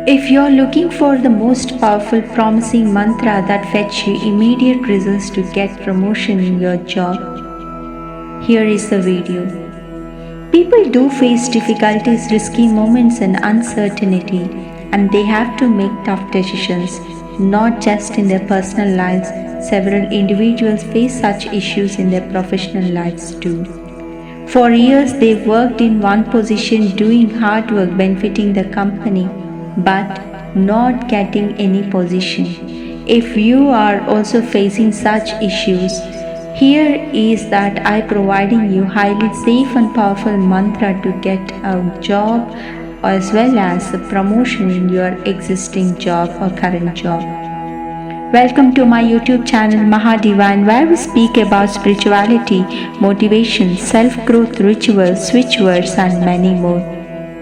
If you're looking for the most powerful, promising mantra that fetch you immediate results to get promotion in your job, here is the video. People do face difficulties, risky moments, and uncertainty, and they have to make tough decisions, not just in their personal lives. Several individuals face such issues in their professional lives too. For years, they worked in one position, doing hard work, benefiting the company, but not getting any position. If you are also facing such issues, here is that I providing you highly safe and powerful mantra to get a job as well as a promotion in your existing job or current job. Welcome to my YouTube channel Mahadivine, where we speak about spirituality, motivation, self-growth rituals, switch words and many more.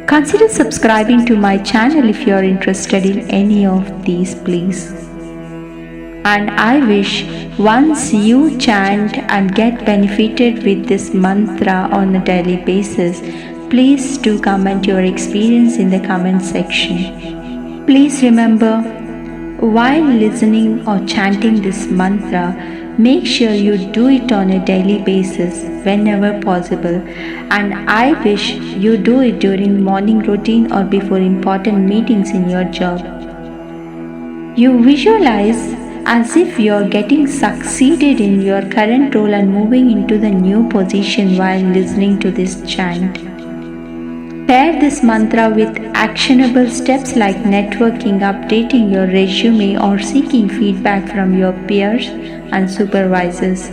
Consider subscribing to my channel if you are interested in any of these, please. And I wish once you chant and get benefited with this mantra on a daily basis, please do comment your experience in the comment section. Please remember, while listening or chanting this mantra, make sure you do it on a daily basis whenever possible, and I wish you do it during morning routine or before important meetings in your job. You visualize as if you are getting succeeded in your current role and moving into the new position while listening to this chant. Pair this mantra with actionable steps like networking, updating your resume, or seeking feedback from your peers and supervisors.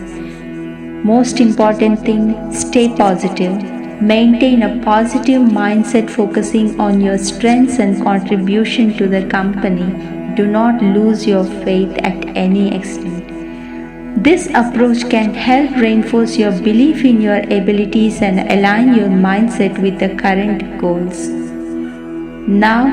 Most important thing, stay positive. Maintain a positive mindset focusing on your strengths and contribution to the company. Do not lose your faith at any extent. This approach can help reinforce your belief in your abilities and align your mindset with the current goals. Now,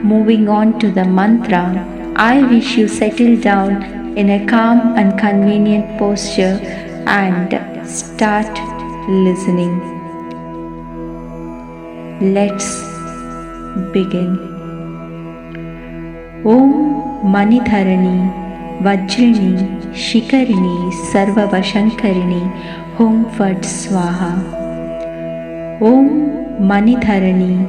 moving on to the mantra, I wish you settle down in a calm and convenient posture and start listening. Let's begin. Om Manidharani Vajrini Shikarini Sarvavashankarini Hum Fat Swaha. Om Manidharani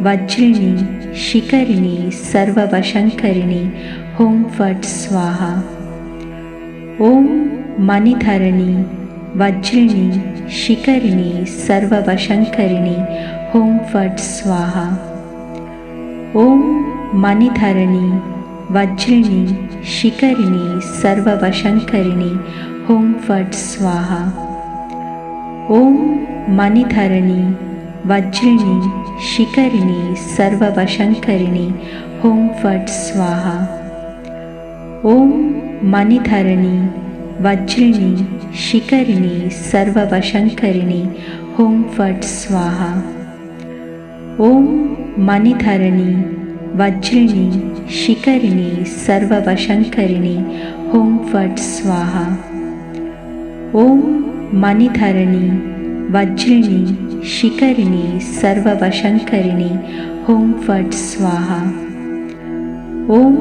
Vajrini Shikarini Sarvavashankarini Hum Fat Swaha. Om Manidharani Vajrini Shikarini Sarvavashankarini Hum Fat Swaha. Om Manidharani Vajrini Shikarini Sarvavashankarini Hum Fat Swaha. Om Manidharani Vajrini Shikarini Sarvavashankarini Hum Fat Swaha. Om Manidharani Vajrini Shikarini Sarvavashankarini Hum Fat Swaha. Om Manidharani Vajrini Shikarini Sarvavashankarini Hum Fat Swaha. Om Manidharani Vajrini Shikarini Sarvavashankarini Hum Fat Swaha. Om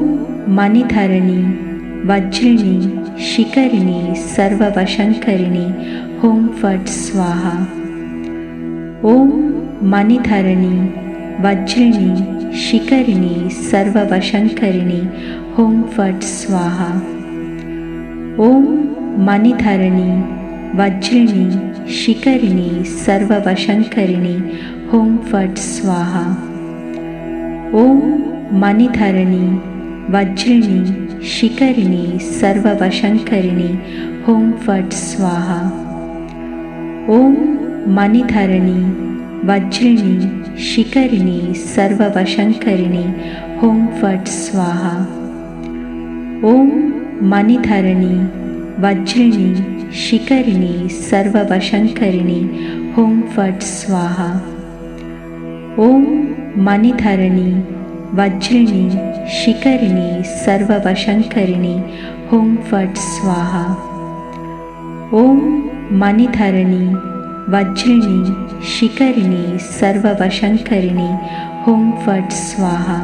Manidharani Vajrini Shikarini Sarvavashankarini Hum Fat Swaha. Om Manidharani Vajrini Shikarini Sarvavashankarini Hum Fat Swaha. Om Manidharani Vajrini Shikarini Sarvavashankarini Hum Fat Swaha. Om Manidharani Vajrini Shikarini Sarvavashankarini Hum Fat Swaha. Om Manidharani Vajrini Shikarini Sarvavashankarini Hum Fat Swaha. Om Manidharani Vajrini Shikarini Sarvavashankarini Hum Fat Swaha. Om Manidharani Vajrini Shikarini Sarvavashankarini Hum Fat Swaha. Om Manidharani Vajrini Shikarini Sarvavashankarini Hum Fat Swaha.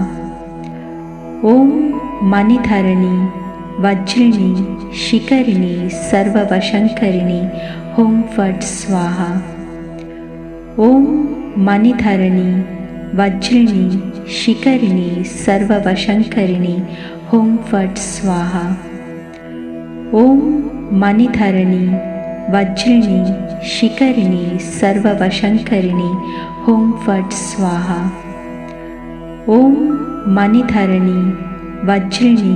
ఓం మణిధరణి వజ్రిణి శిఖరిణి సర్వవశంకరిణి ఓం ఫట్ స్వాహ. ఓం మణిధరణి వజ్రిణి శిఖరిణి సర్వవశంకరిణి ఓం ఫట్ స్వాహ. ఓం మణిధరణి వజ్రిణి శిఖరిణి సర్వవశంకరిణి ఓం ఫట్ స్వాహ. ఓం మణిధరణి వజ్రిణి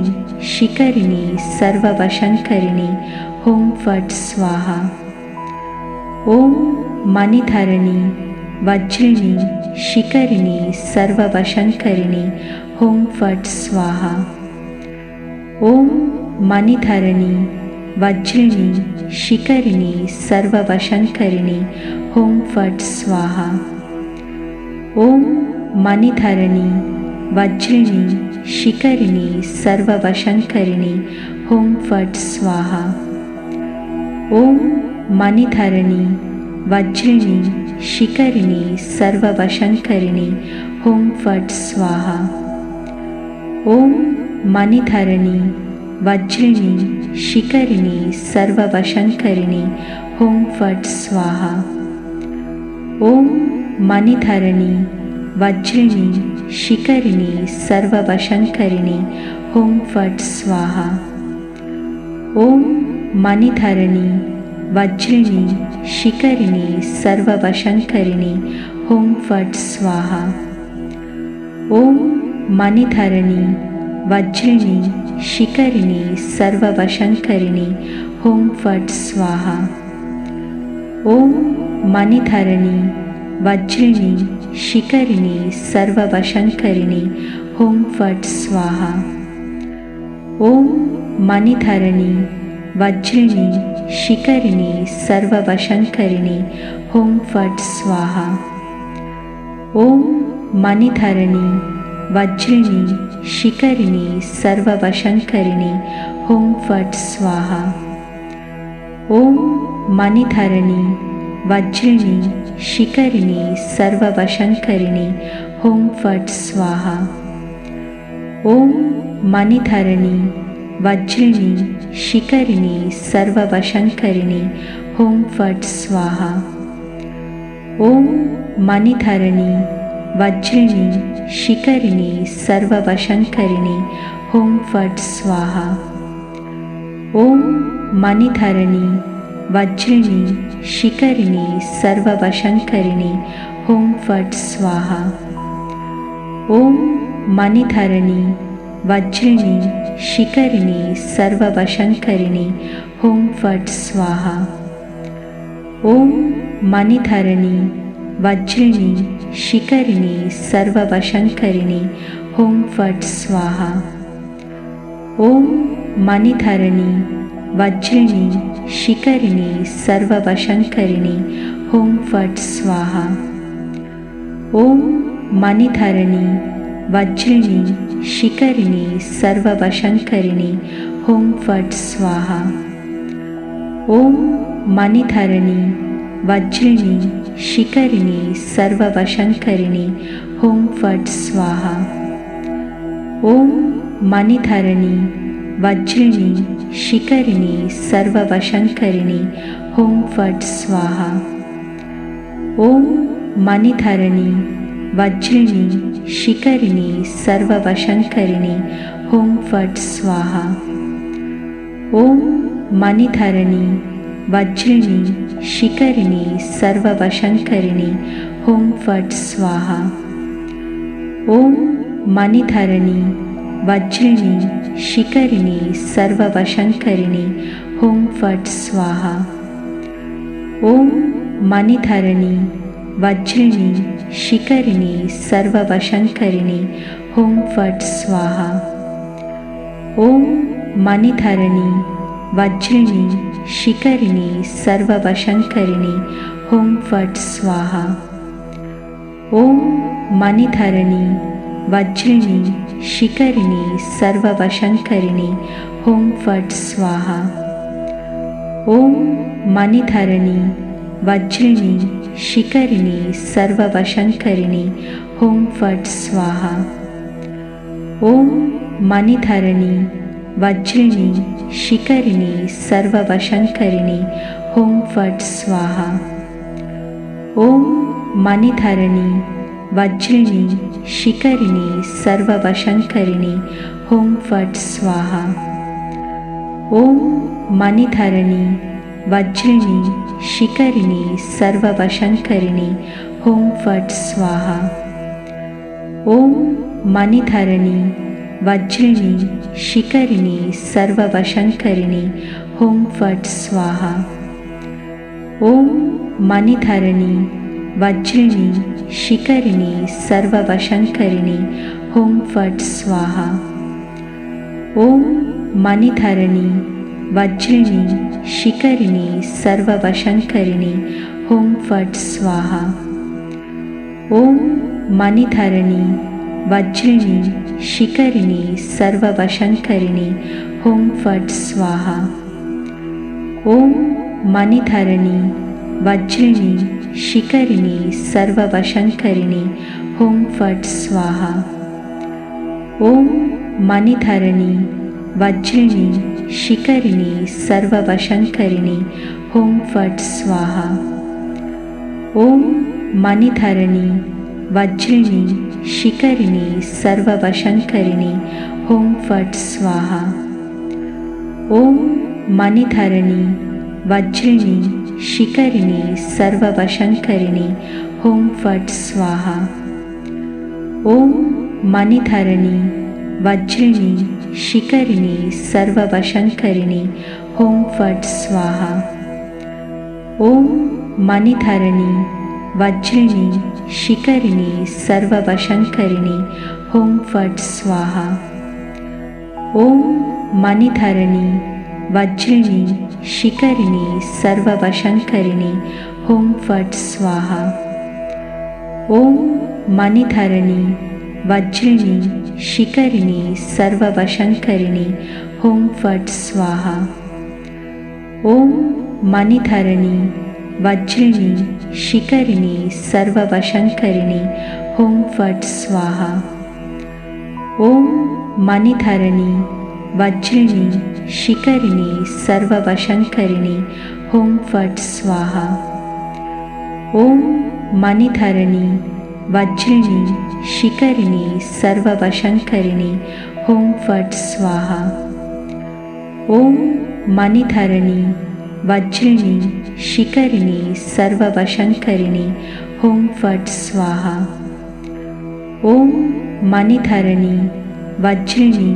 శిఖరిణి సర్వవశంకరిణి ఓం ఫట్ స్వాహ. ఓం మణిధరణి వజ్రిణి శిఖరిణి సర్వవశంకరిణి ఓం ఫట్ స్వాహ. ఓం మణిధరణి వజ్రిణి శిఖరిణి సర్వవశంకరిణి ఓం ఫట్ స్వాహ. ఓం మణిధరణి వజ్రిణి శిఖరిణి సర్వవశంకరిణి ఓం ఫట్ స్వాహ. ఓం మణిధరణి వజ్రిణి శిఖరిణి సర్వవశంకరిణి ఓం ఫట్ స్వాహ. ఓం మణిధరణి వజ్రిణి శిఖరిణి సర్వవశంకరిణి ఓం ఫట్ స్వాహ. ఓం మణిధరణి వజ్రిణి శిఖరిణి సర్వవశంకరిణి ఓం ఫట్ స్వాహ. ఓం మణిధరణి వజ్రిణి శిఖరిణి సర్వవశంకరిణి ఓం ఫట్ స్వాహ. ఓం మణిధరణి వజ్రిణి శిఖరిణి సర్వవశంకరిణి ఓం ఫట్ స్వాహ. ఓం మణిధరణి వజ్రిణి శిఖరిణి సర్వవశంకరిణి ఓం ఫట్ స్వాహ. ఓం మణిధరణి వజ్రిణి శిఖరిణి సర్వవశంకరిణి ఓం ఫట్ స్వాహ. ఓం మణిధరణి వజ్రిణి శిఖరిణి సర్వవశంకరిణి ఓం ఫట్ స్వాహ. ఓం మణిధరణి వజ్రిణి శిఖరిణి సర్వవశంకరిణి ఓం ఫట్ స్వాహ. ఓం మణిధరణి వజ్రిణి శిఖరిణి సర్వవశంకరిణి ఓం ఫట్ స్వాహ. ఓం మణిధరణి వజ్రిణి శిఖరిణి సర్వవశంకరిణి ఓం ఫట్ స్వాహ. ఓం మణిధరణి వజ్రిణి శిఖరిణి సర్వవశంకరిణి ఓం ఫట్ స్వాహ. ఓం మణిధరణి వజ్రిణి శిఖరిణి సర్వవశంకరిణి ఓం ఫట్ స్వాహ. ఓం మణిధరణి వజ్రిని శిఖరిని సర్వవశంకరిణి ఓం ఫట్ స్వాహ. ఓం మణిధరణి వజ్రిని శిఖరిని సర్వవశంకరిణి ఓం ఫట్ స్వాహ. ఓం మణిధరణి వజ్రిని శిఖరిని సర్వవశంకరిణి ఓం ఫట్ స్వాహ. ఓం మణిధరణి వజ్రిని శిఖరిని సర్వవశంకరిని ఓం ఫట్ స్వాహ. ఓం మణిధరణి వజ్రిని శిఖరిని సర్వవశంకరిని ఓం ఫట్ స్వాహ. ఓం మణిధరణి వజ్రిని శిఖరిని సర్వవశంకరిని ఓం ఫట్ స్వాహ. ఓం మణిధరణి వజ్రిని శిఖరిని సర్వవశంకరిని ఓం ఫట్ స్వాహ. ఓం మణిధరణి వజ్రిని శిఖరిని సర్వవశంకరిని ఓం ఫట్ స్వాహ. ఓం మణిధరణి వజ్రిని శిఖరిని సర్వవశంకరిని ఓం ఫట్ స్వాహ. ఓం మణిధరణి వజ్రిని శిఖరిని సర్వవశంకరిని ఓం ఫట్ స్వాహ. ఓం మణిధరణి వజ్రిని శిఖరిని సర్వవశంకరిని ఓం ఫట్ స్వాహ. ఓం మణిధరణి వజ్రిని శిఖరిని సర్వవశంకరిని ఓం ఫట్ స్వాహ. ఓం मणिधरणि वज्रिणि शिखरिणि सर्ववशङ्करिणि हुं फट् स्वाहा। ॐ मणिधरणि वज्रिणि शिखरिणि सर्ववशङ्करिणि हुं फट् स्वाहा। ॐ मणिधरणि वज्रिणि शिखरिणि सर्ववशङ्करिणि हुं फट् स्वाहा। ॐ मणिधरणि वज्रिणि शिखरिणि सर्ववशङ्करिणि हुं फट् स्वाहा। ॐ मणिधरणि वज्रिणि शिखरिणि सर्ववशङ्करिणि हुं फट् स्वाहा। ॐ मणिधरणि वज्रिणि शिखरिणि सर्ववशङ्करिणि हुं फट् स्वाहा। ॐ मणिधरणि वज्रिणि शिखरिणि सर्ववशङ्करिणि हुं फट् स्वाहा। ॐ मणिधरणि वज्रिणि शिखरिणि सर्ववशङ्करिणि हुं फट् स्वाहा। ॐ मणिधरणि वज्रिणि शिखरिणि सर्ववशङ्करिणि हुं फट् स्वाहा। ॐ मणिधरणि वज्रिणि शिखरिणि सर्ववशङ्करिणि हुं फट् स्वाहा। ॐ मणिधरणि वज्रिणि शिखरिणि सर्ववशङ्करिणि हुं फट् स्वाहा। ॐ मणिधरणि वज्रिणि शिखरिणि सर्ववशङ्करिणि हुं फट् स्वाहा। ॐ मणिधरणि वज्रिणि शिखरिणि सर्ववशङ्करिणि हुं फट् स्वाहा। ॐ मणिधरणि वज्रिणि शिखरिणि सर्ववशङ्करिणि हुं फट् स्वाहा। ॐ मणिधरणि वज्रिणि शिखरिणि सर्ववशङ्करिणि हुं फट् स्वाहा। ॐ मणिधरणि वज्रिणि शिखरिणि सर्ववशङ्करिणि हुं फट् स्वाहा। ॐ मणिधरणि वज्रिणि शिखरिणि सर्ववशङ्करिणि हुं फट् स्वाहा। ॐ मणिधरणि वज्रिणि शिखरिणि सर्ववशङ्करिणि हुं फट् स्वाहा। ॐ मणिधरणि वज्रिणि शिखरिणि सर्ववशङ्करिणि हुं फट् स्वाहा। ॐ मणिधरणि वज्रिणि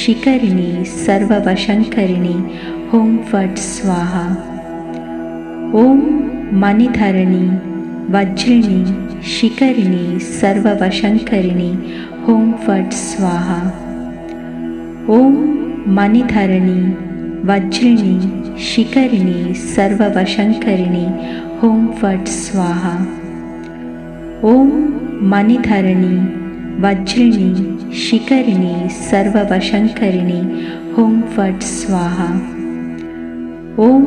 शिखरिणि सर्ववशङ्करिणि हुं फट् स्वाहा। ॐ मणिधरणि वज्रिणि शिखरिणि सर्ववशङ्करिणि हुं फट् स्वाहा। ॐ मणिधरणि वज्रिणि शिखरिणि सर्ववशङ्करिणि हुं फट् स्वाहा। ॐ मणिधरणि वज्रिणि शिखरिणि सर्ववशङ्करिणि हुं फट् स्वाहा। ॐ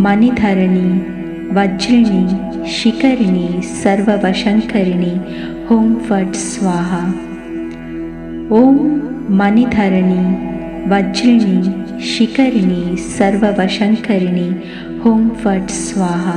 मणिधरणि वज्रिणि शिखरिणि सर्ववशङ्करिणि हुं फट् स्वाहा। ॐ मणिधरणि वज्रिणि शिखरिणि सर्ववशङ्करिणि हुं फट् स्वाहा।